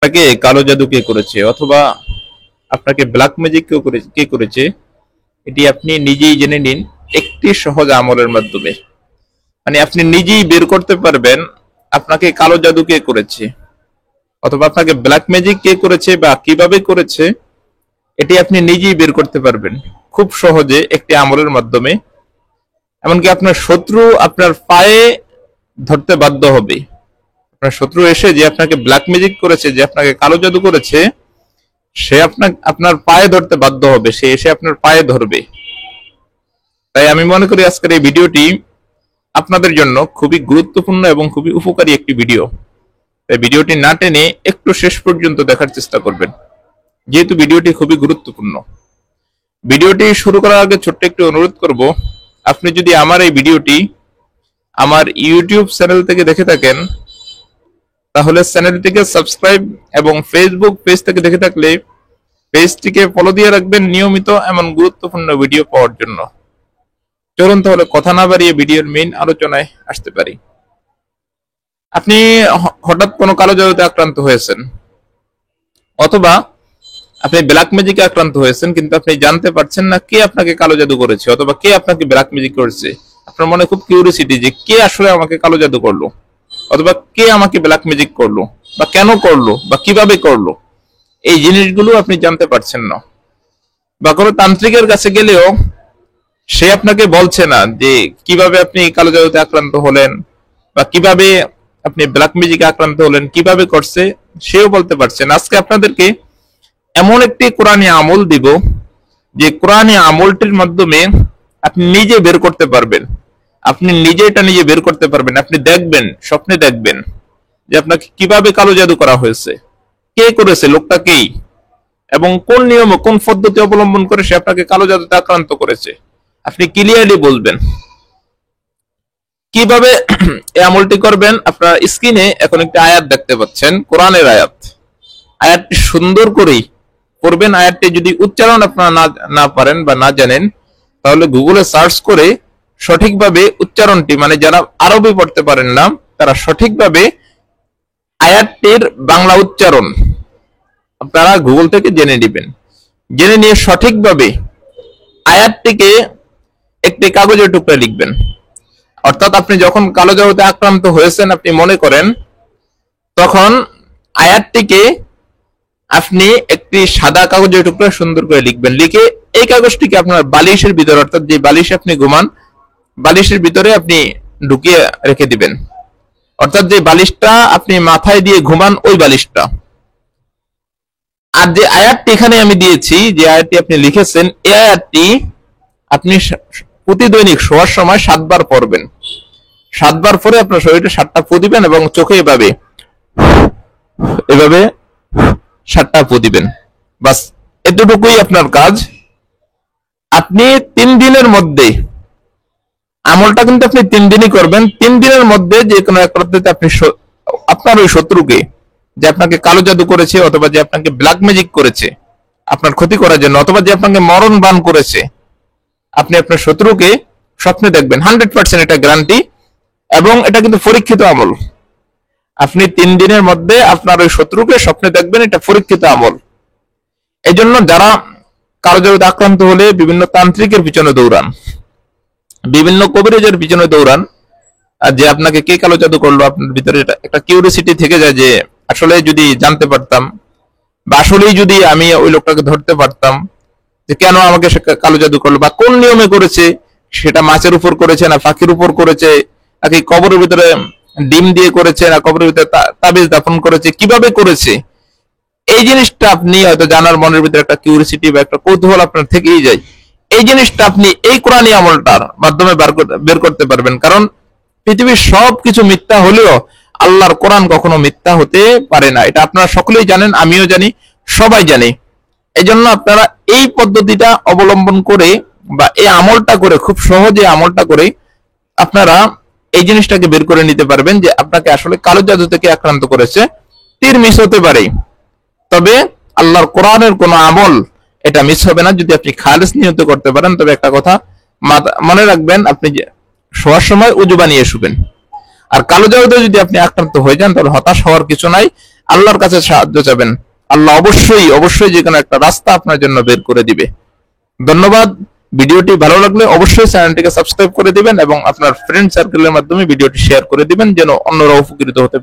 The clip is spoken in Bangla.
আপনাকে কালো জাদু কে করেছে অথবা আপনাকে ব্ল্যাক ম্যাজিক কে করেছে, এটি আপনি নিজেই জেনে নিন একটি সহজ আমলের মাধ্যমে। মানে আপনি নিজেই বের করতে পারবেন আপনাকে কালো জাদু কে করেছে অথবা আপনাকে ব্ল্যাক ম্যাজিক কে করেছে বা কিভাবে করেছে, এটি আপনি নিজেই বের করতে পারবেন খুব সহজে একটি আমলের মাধ্যমে। এমনকি আপনার শত্রু আপনার পায়ে ধরতে বাধ্য হবে। আপনার শত্রু এসে যে আপনাকে ব্ল্যাক ম্যাজিক করেছে, যে আপনাকে কালো জাদু করেছে, সে আপনার পায়ে ধরতে বাধ্য হবে, সে এসে আপনার পায়ে ধরবে। তাই আমি মনে করি আজকের এই ভিডিওটি আপনাদের জন্য খুবই গুরুত্বপূর্ণ এবং খুবই উপকারী একটি ভিডিও। তাই ভিডিওটি না টেনে একটু শেষ পর্যন্ত দেখার চেষ্টা করবেন, যেহেতু ভিডিওটি খুবই গুরুত্বপূর্ণ। ভিডিওটি শুরু করার আগে ছোট্ট একটু অনুরোধ করব, আপনি যদি আমার এই ভিডিওটি আমার ইউটিউব চ্যানেল থেকে দেখে থাকেন তাহলে চ্যানেলটিকে সাবস্ক্রাইব এবং ফেসবুক পেজ থেকে দেখে থাকলে পেজটিকে ফলো দিয়ে রাখবেন নিয়মিত এমন গুরুত্বপূর্ণ ভিডিও পাওয়ার জন্য। চলুন তাহলে কথা না বাড়িয়ে ভিডিওর মেইন আলোচনায় আসতে পারি। আপনি হঠাৎ কোনো কালো জাদুতে আক্রান্ত হয়েছেন অথবা আপনি ব্ল্যাক ম্যাজিকে আক্রান্ত হয়েছেন, কিন্তু আপনি জানতে পারছেন না কে আপনাকে কালো জাদু করেছে অথবা কে আপনাকে ব্ল্যাক ম্যাজিক করেছে। আপনার মনে খুব কিউরিওসিটি যে কে আসলে আমাকে কালো জাদু করলো অথবা কে আমাকে ব্ল্যাক ম্যাজিক করলো বা কেন করলো বা কিভাবে করলো, এই জিনিসগুলো আপনি জানতে পারছেন না। বা কোনো তান্ত্রিকের কাছে গেলেও সে আপনাকে বলছে না যে কিভাবে আপনি কালো জাদুতে আক্রান্ত হলেন বা কিভাবে আপনি ব্ল্যাক ম্যাজিকে আক্রান্ত হলেন, কিভাবে করছে সেও বলতে পারছেন। আজকে আপনাদেরকে এমন একটি কোরআনী আমল দিব যে কোরআনী আমলটির মাধ্যমে আপনি নিজে বের করতে পারবেন, আপনি নিজে এটা নিজে বের করতে পারবেন। আপনি দেখবেন, স্বপ্নে দেখবেন যে আপনাকে কিভাবে কালো জাদু করা হয়েছে, কে করেছে, লোকটা কেই, এবং কোন নিয়ম কোন পদ্ধতি অবলম্বন করে সে আপনাকে কালো জাদুতে আক্রান্ত করেছে। আপনি ক্লিয়ারলি বলবেন কিভাবে এই আমলটি করবেন। আপনার স্ক্রিনে এখন একটি আয়াত দেখতে পাচ্ছেন, কোরআনের আয়াত। আয়াতটি সুন্দর করেই পড়বেন। আয়াতটি যদি উচ্চারণ আপনারা না পারেন বা না জানেন তাহলে গুগলে সার্চ করে সঠিকভাবে উচ্চারণটি, মানে যারা আরবি পড়তে পারেন না তারা সঠিকভাবে আয়াতটির বাংলা উচ্চারণ আপনারা গুগল থেকে জেনে নেবেন। জেনে নিয়ে সঠিকভাবে আয়াতটিকে একটি কাগজের টুকরা লিখবেন। অর্থাৎ আপনি যখন কালো জাদুতে আক্রান্ত হয়েছেন আপনি মনে করেন, তখন আয়াতটিকে আপনি একটি সাদা কাগজের টুকরা সুন্দর করে লিখবেন। লিখে এই কাগজটিকে আপনার বালিশের ভিতরে, অর্থাৎ যে বালিশে আপনি ঘুমান বালিশের ভিতরে আপনি ঢুকিয়ে রেখে দিবেন। অর্থাৎ যে বালিশটা আপনি মাথায় দিয়ে ঘুমান ওই বালিশটা। আর যে আয়াতটি এখানে আমি দিয়েছি, যে আয়াতটি আপনি লিখেছেন, এই আয়াতটি আপনি প্রতিদৈনিক শোয়ার সময় 7 বার পড়বেন। 7 বার পরে আপনার শরীরে 7টা ফু দিবেন এবং চোখে এভাবে 7টা ফু দিবেন। বাস এতটুকুই আপনার কাজ। আপনি 3 দিনের মধ্যে, আমলটা কিন্তু আপনি 3 দিনই করবেন, 3 দিনের মধ্যে যে কোনো এক পদ্ধতিতে আপনি আপনার ওই শত্রুকে, যে আপনাকে কালো জাদু করেছে অথবা যে আপনাকে ব্ল্যাক ম্যাজিক করেছে আপনার ক্ষতি করার জন্য, অথবা যে আপনাকে মরণ বান করেছে, আপনি আপনার শত্রুকে স্বপ্নে দেখবেন। 100% এটা গ্যারান্টি, এবং এটা কিন্তু পরীক্ষিত আমল। আপনি 3 দিনের মধ্যে আপনার ওই শত্রুকে স্বপ্নে দেখবেন, এটা পরীক্ষিত আমল। এই জন্য যারা কালো জাদুতে আক্রান্ত হলে বিভিন্ন তান্ত্রিকের পিছনে দৌড়ান, বিভিন্ন কবিরাজের পিছনে দৌড়ান, আর যে আপনাকে কে কালো জাদু করলো, আপনার ভিতরে একটা কিউরিওসিটি থেকে যায় যে আসলে যদি জানতে পারতাম বা আসলেই যদি আমি ওই লোকটাকে ধরতে পারতাম যে কেন আমাকে সে কালো জাদু করলো বা কোন নিয়মে করেছে, সেটা মাছের উপর করেছে না পাখির উপর করেছে, নাকি কবরের ভিতরে ডিম দিয়ে করেছে না কবরের ভিতরে তাবিজ দাফন করেছে, কিভাবে করেছে, এই জিনিসটা আপনি হয়তো জানার মনের ভিতরে একটা কিউরিওসিটি বা একটা কৌতূহল আপনার থেকেই যায়। এই জিনিসটা আপনি এই কোরআনী আমলটার মাধ্যমে বের করতে পারবেন। কারণ পৃথিবীর সবকিছু মিথ্যা হলেও আল্লাহর কোরআন কখনো মিথ্যা হতে পারে না। এটা আপনারা সকলেই জানেন, আমিও জানি, সবাই জানে। এই জন্য আপনারা এই পদ্ধতিটা অবলম্বন করে বা এই আমলটা করে, খুব সহজে আমলটা করে আপনারা এই জিনিসটাকে বের করে নিতে পারবেন যে আপনাকে আসলে কালো জাদু থেকে আক্রান্ত করেছে। তীর মিস হতে পারে, তবে আল্লাহর কোরআনের কোন আমল এটা মিস হবে না যদি আপনি খালেস নিয়ত করতে পারেন। তবে একটা কথা মনে রাখবেন, আপনি শোয়ার সময় উজু বানিয়ে শুবেন। আর কালো জাদুতে যদি আপনি আক্রান্ত হয়ে যান তাহলে হতাশ হওয়ার কিছু নাই। আল্লাহর কাছে সাহায্য চাবেন, আল্লাহ অবশ্যই অবশ্যই যে কোনো একটা রাস্তা আপনার জন্য বের করে দিবে। ধন্যবাদ। ভিডিওটি ভালো লাগলে অবশ্যই চ্যানেলটিকে সাবস্ক্রাইব করে দিবেন এবং আপনার ফ্রেন্ড সার্কেলের মাধ্যমে ভিডিওটি শেয়ার করে দিবেন যেন অন্যরা উপকৃত হতে